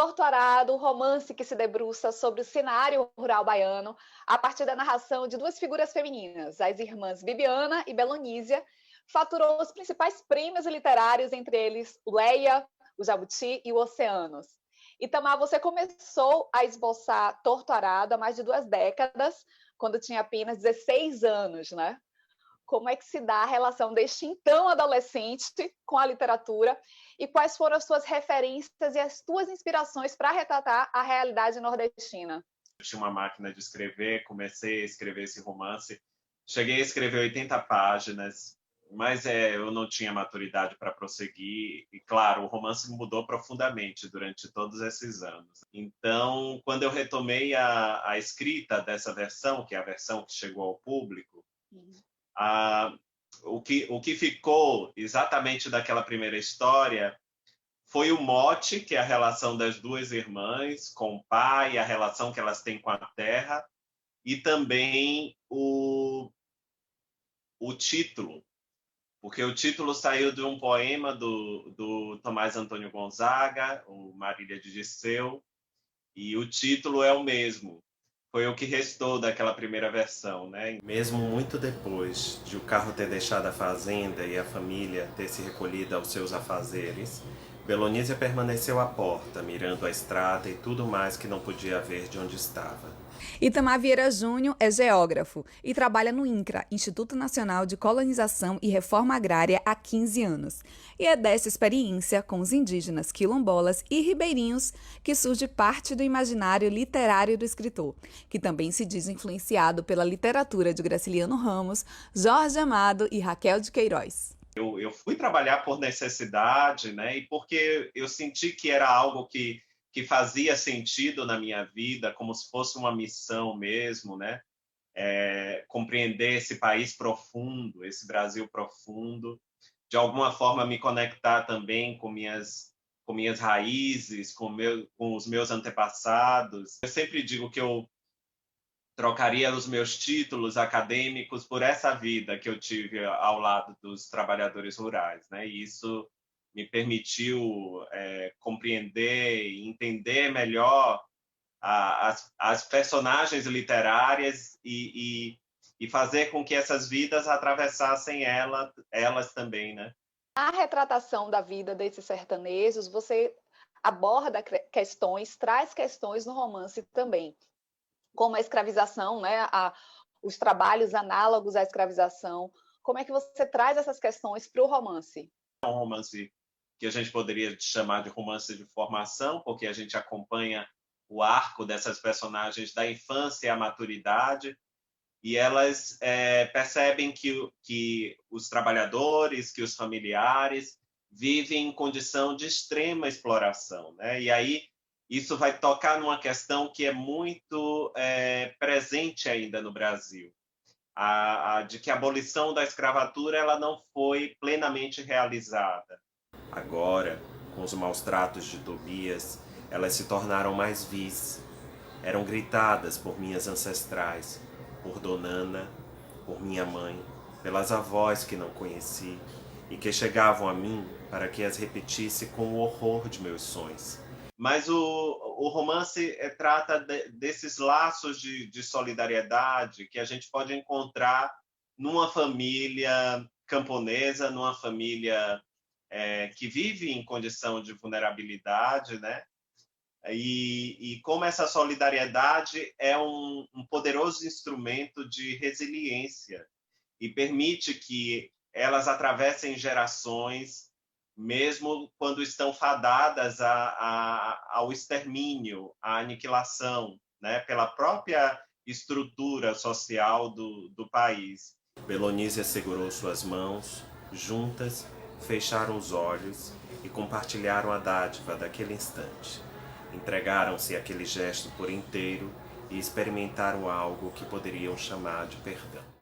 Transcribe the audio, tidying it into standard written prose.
Torto Arado, romance que se debruça sobre o cenário rural baiano a partir da narração de duas figuras femininas, as irmãs Bibiana e Belonísia, faturou os principais prêmios literários, entre eles o Leia, o Jabuti e o Oceanos. Itamar, você começou a esboçar Torto Arado há mais de 2 décadas, quando tinha apenas 16 anos, né? Como é que se dá a relação deste então adolescente com a literatura e quais foram as suas referências e as suas inspirações para retratar a realidade nordestina? Eu tinha uma máquina de escrever, comecei a escrever esse romance, cheguei a escrever 80 páginas, mas eu não tinha maturidade para prosseguir e, claro, o romance mudou profundamente durante todos esses anos. Então, quando eu retomei a escrita dessa versão, que é a versão que chegou ao público, a, o que ficou exatamente daquela primeira história foi o mote, que é a relação das duas irmãs com o pai, a relação que elas têm com a terra, e também o título, porque o título saiu de um poema do Tomás Antônio Gonzaga, o Marília de Dirceu, e o título é o mesmo. Foi o que restou daquela primeira versão, né? Mesmo muito depois de o carro ter deixado a fazenda e a família ter se recolhido aos seus afazeres, Belonísia permaneceu à porta, mirando a estrada e tudo mais que não podia ver de onde estava. Itamar Vieira Júnior é geógrafo e trabalha no INCRA, Instituto Nacional de Colonização e Reforma Agrária, há 15 anos. E é dessa experiência com os indígenas quilombolas e ribeirinhos que surge parte do imaginário literário do escritor, que também se diz influenciado pela literatura de Graciliano Ramos, Jorge Amado e Raquel de Queiroz. Eu fui trabalhar por necessidade, né? E porque eu senti que era algo que fazia sentido na minha vida, como se fosse uma missão mesmo, né? Compreender esse país profundo, esse Brasil profundo, de alguma forma me conectar também com minhas raízes, com os meus antepassados. Eu sempre digo que eu trocaria os meus títulos acadêmicos por essa vida que eu tive ao lado dos trabalhadores rurais, né? E isso me permitiu compreender e entender melhor as personagens literárias e fazer com que essas vidas atravessassem elas também, né? A retratação da vida desses sertanejos, você aborda questões, traz questões no romance também, como a escravização, né? Os trabalhos análogos à escravização. Como é que você traz essas questões para o romance? É um romance que a gente poderia chamar de romance de formação, porque a gente acompanha o arco dessas personagens da infância à maturidade, e elas percebem que os trabalhadores, que os familiares vivem em condição de extrema exploração, né? E aí isso vai tocar numa questão que é muito presente ainda no Brasil, de que a abolição da escravatura ela não foi plenamente realizada. Agora, com os maus tratos de Tobias, elas se tornaram mais vis. Eram gritadas por minhas ancestrais, por Donana, por minha mãe, pelas avós que não conheci e que chegavam a mim para que as repetisse com o horror de meus sonhos. Mas o romance trata desses laços de solidariedade que a gente pode encontrar numa família camponesa, numa família que vive em condição de vulnerabilidade, né? E como essa solidariedade é um poderoso instrumento de resiliência e permite que elas atravessem gerações, mesmo quando estão fadadas ao extermínio, à aniquilação, né, pela própria estrutura social do país. Belonísia segurou suas mãos, juntas, fecharam os olhos e compartilharam a dádiva daquele instante. Entregaram-se àquele gesto por inteiro e experimentaram algo que poderiam chamar de perdão.